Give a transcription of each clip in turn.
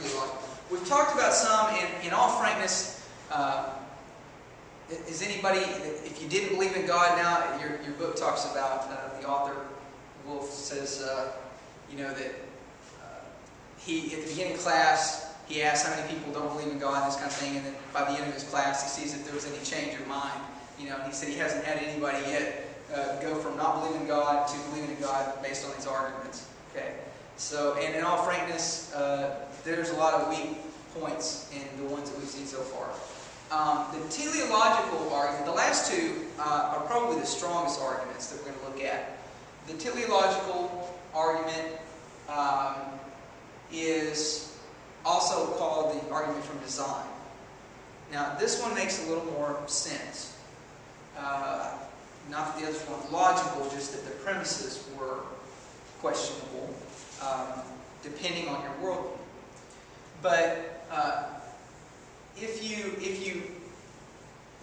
teleological. We've talked about some, and in all frankness, is anybody, if you didn't believe in God now, your book talks about, the author, Wolf, says, you know, that he, at the beginning of class, he asked how many people don't believe in God, this kind of thing, and then by the end of his class, he sees if there was any change of mind. You know, he said he hasn't had anybody yet go from not believing in God to believing in God based on these arguments. Okay, so, and in all frankness, there's a lot of weak points in the ones that we've seen so far. The teleological argument, the last two are probably the strongest arguments that we're going to look at. The teleological argument is also called the argument from design. Now, this one makes a little more sense. Not that the others weren't logical, just that the premises were questionable, depending on your worldview. But if you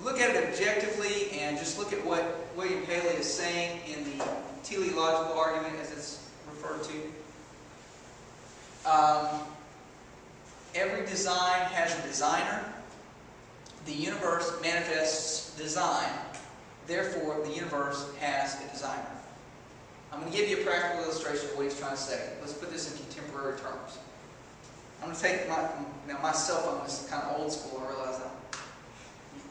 look at it objectively and just look at what William Paley is saying in the teleological argument, as it's referred to, every design has a designer. The universe manifests design. Therefore, the universe has a designer. I'm going to give you a practical illustration of what he's trying to say. Let's put this in contemporary terms. I'm going to take my cell phone is kind of old school. I realize I'm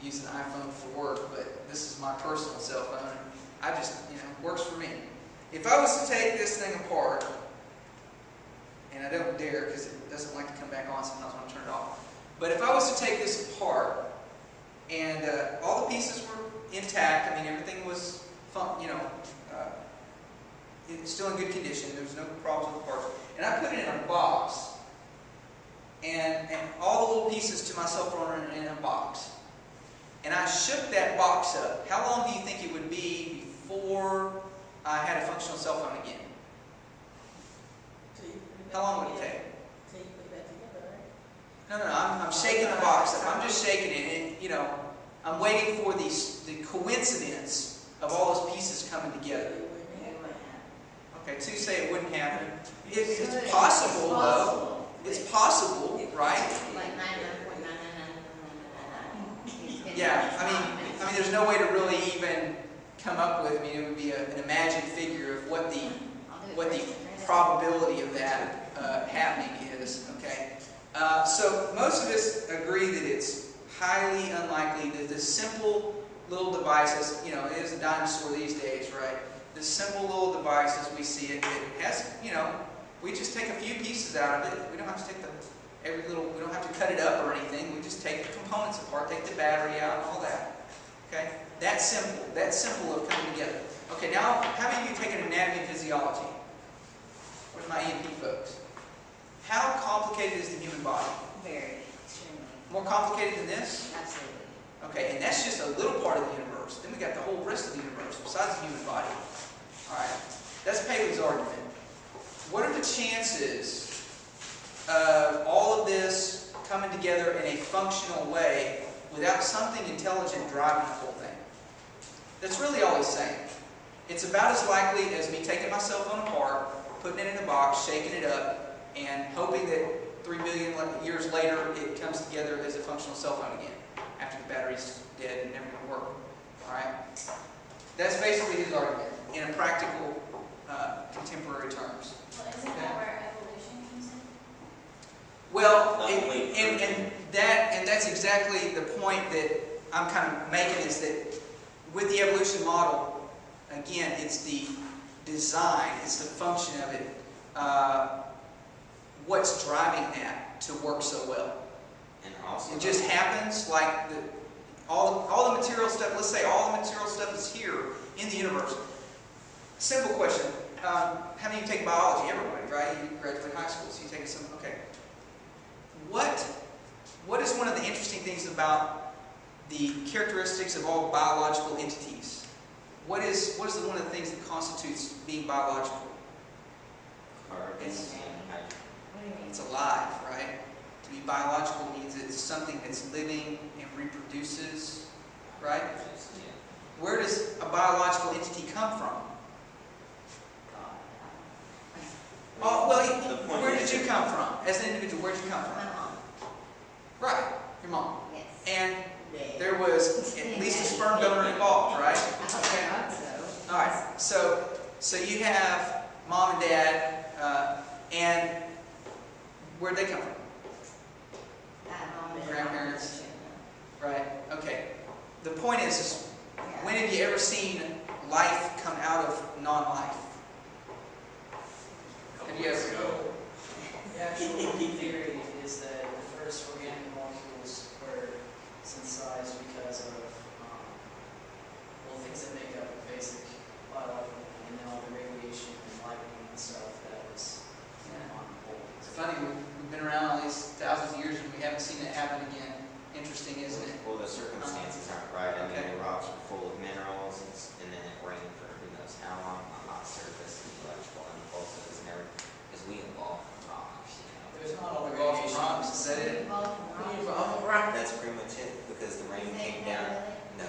using an iPhone for work, but this is my personal cell phone. I just, you know, works for me. If I was to take this thing apart, and I don't dare because it doesn't like to come back on sometimes when I turn it off. But if I was to take this apart, and all the pieces were intact, I mean everything was, it's still in good condition. There was no problems with the parts, and I put it in a box, and all the little pieces to my cell phone are in a box, and I shook that box up. How long do you think it would be before I had a functional cell phone again? How long would it take? Till you put that together, right? No, I'm shaking the box up. I'm just shaking it, and you know, I'm waiting for the coincidence of all those pieces coming together. Okay, two say it wouldn't happen. It's possible, though. It's possible, right? Like 99.99999. Yeah, I mean, there's no way to really even come up with. I mean, it would be an imagined figure of what the probability of that happening is. Okay, so most of us agree that it's highly unlikely that this simple little devices, you know, it is a dinosaur these days, right? This simple little device, as we see it, it has, you know, we just take a few pieces out of it. We don't have to take we don't have to cut it up or anything. We just take the components apart, take the battery out, all that. Okay, that's simple. That's simple of coming together. Okay, now how many of you have taken anatomy and physiology? Where's my EMP folks? How complicated is the human body? Very, extremely. More complicated than this? Absolutely. Okay, and that's just a little part of the universe. Then we got the whole rest of the universe besides the human body. All right, that's Paley's argument. What are the chances of all of this coming together in a functional way without something intelligent driving the whole thing? That's really all he's saying. It's about as likely as me taking my cell phone apart, putting it in a box, shaking it up, and hoping that 3 billion years later it comes together as a functional cell phone again, after the battery's dead and never going to work. Alright? That's basically his argument in a practical, contemporary terms. Well, isn't that where evolution comes in? Well, and that's exactly the point that I'm kind of making, is that with the evolution model, again, it's the design, it's the function of it, what's driving that to work so well. And also, it just happens like all the material stuff. Let's say all the material stuff is here in the universe. Simple question: how many of you take biology? Everybody, right? You graduate high school, so you take some. Okay. What is one of the interesting things about the characteristics of all biological entities? What is one of the things that constitutes being biological? It's alive, right? To be biological means it's something that's living and reproduces, right? Where does a biological entity come from? Oh, well, where did you you come from? As an individual, where'd you come from? My mom. Right, your mom. Yes. And there was at least a sperm donor involved, right? Okay. I hope so. All right. So you have mom and dad, and where'd they come from? Mom and Grandparents. Right. Okay. The point is when have you ever seen life come out of non-life? Have you ever? The actual theory is that the first organic molecules were synthesized because of things that make up a basic biological thing, and then all the radiation and lightning and stuff that was on hold. It's funny, we've been around all these thousands of years and we haven't seen it happen again. Interesting, isn't it? Well, the circumstances aren't right. I mean, Okay. the rocks are full of minerals, and then it rained for who knows how long on hot surface and electrical impulses and everything. Because we evolved from rocks, you know. There's not all the Evolved from radiation. rocks, is that it? That's pretty much it, because the rain came down. No,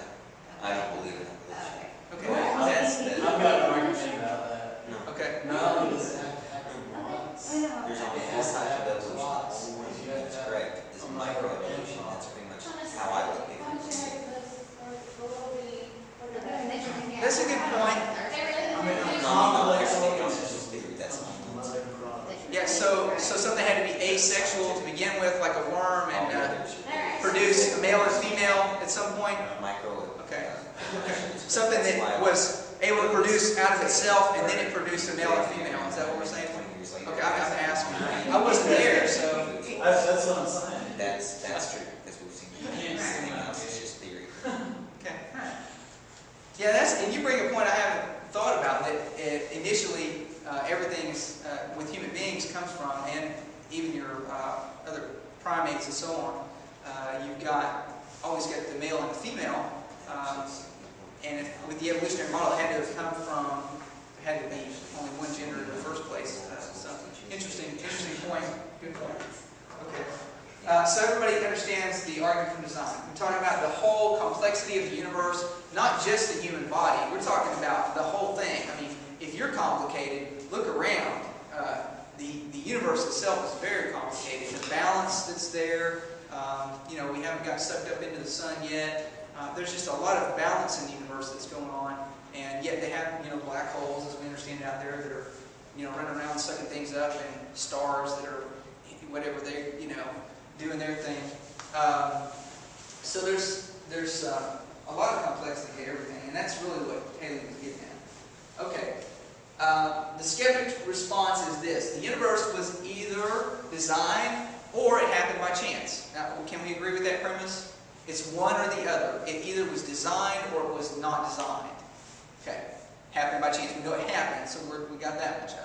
I don't believe in evolution. Okay. Well, That's I've got an argument about that. No. okay. Not only does it have to happen once, There's only four types of evolution. The only one that's correct is microevolution. That's pretty much how I look at it. That's a good point. I mean, No, complex it's just theory. That's not Yeah, so something had to be asexual to begin with, like a worm, and produce a male and female at some point. Micro. Okay. Something that was able to produce out of itself, and then it produced a male and female. Is that what we're saying? 20 years later. Okay, I'm asking. I wasn't there, so. That's what I'm saying. That's true, because we've seen everything else is just theory. Okay. Yeah, and you bring a point I haven't thought about, that initially everything's with human beings comes from, and even your other primates and so on. You've always got the male and the female, and with the evolutionary model, it had to have come from, it had to be only one gender in the first place. So interesting point. Good point. Okay. So everybody understands the argument from design. We're talking about the whole complexity of the universe, not just the human body. We're talking about the whole thing. I mean, if you're complicated, look around. The universe itself is very complicated. The balance that's there, we haven't got sucked up into the sun yet. There's just a lot of balance in the universe that's going on, and yet they have, black holes, as we understand out there, that are, running around sucking things up, and stars that are, whatever they, doing their thing. So there's a lot of complexity to everything, and that's really what Haley was getting at. Okay. The skeptic's response is this: the universe was either designed or it happened by chance. Now, can we agree with that premise? It's one or the other. It either was designed or it was not designed. Okay. Happened by chance. We know it happened, so we got that much of it.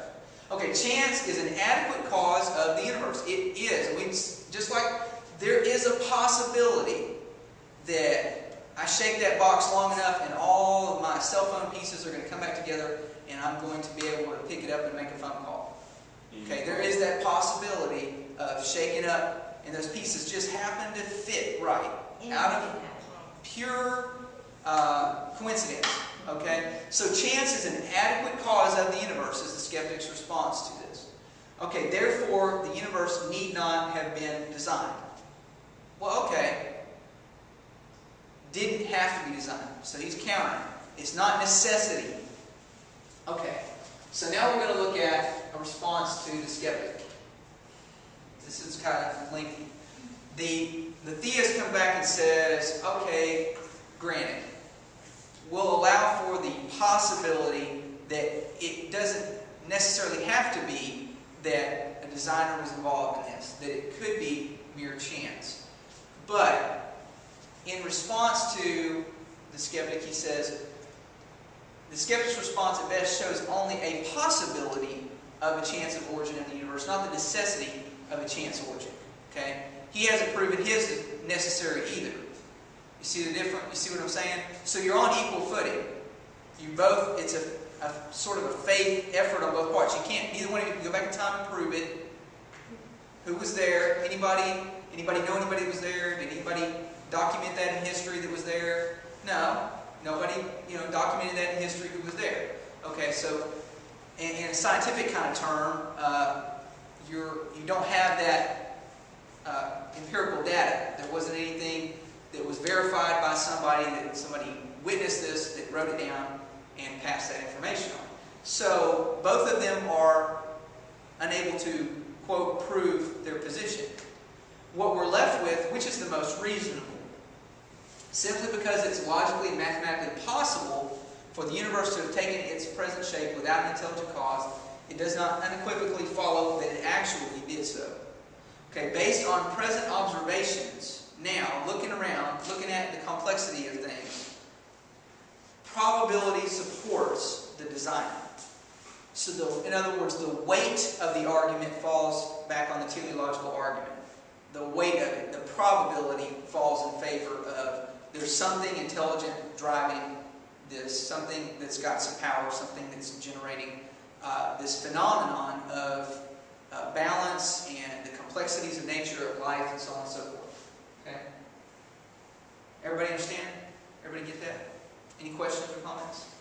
Okay, chance is an adequate cause of the universe. It is. Just like there is a possibility that I shake that box long enough and all of my cell phone pieces are going to come back together and I'm going to be able to pick it up and make a phone call. Okay, there is that possibility of shaking up and those pieces just happen to fit right out of pure coincidence. Okay, so chance is an adequate cause of the universe, is the skeptic's response to this. Okay, therefore the universe need not have been designed. Well, okay, didn't have to be designed, so he's countering. It's not necessity. Okay, so now we're going to look at a response to the skeptic. This is kind of lengthy. The theist comes back and says, okay, granted, we'll allow for the possibility that it doesn't necessarily have to be that a designer was involved in this, that it could be mere chance. But in response to the skeptic, he says, the skeptic's response at best shows only a possibility of a chance of origin of the universe, not the necessity of a chance origin. Okay? He hasn't proven his is necessary either. You see the difference? You see what I'm saying? So you're on equal footing. You both, it's a sort of a faith effort on both parts. You can't, neither one of you can go back in time and prove it. Who was there? Anybody know anybody was there? Did anybody document that in history that was there? No. Nobody, documented that in history who was there. Okay, so in a scientific kind of term, you don't have that empirical data. There wasn't anything that was verified by somebody, that somebody witnessed this, that wrote it down and passed that information on. So both of them are unable to, quote, prove their position. What we're left with, which is the most reasonable? Simply because it's logically and mathematically possible for the universe to have taken its present shape without an intelligent cause, it does not unequivocally follow that it actually did so. Okay, based on present observations, now, looking around, looking at the complexity of things, probability supports the design. So, in other words, the weight of the argument falls back on the teleological argument. The weight of it, the probability falls in favor of there's something intelligent driving this, something that's got some power, something that's generating this phenomenon of balance and the complexities of nature of life and so on and so forth. Okay? Everybody understand? Everybody get that? Any questions or comments?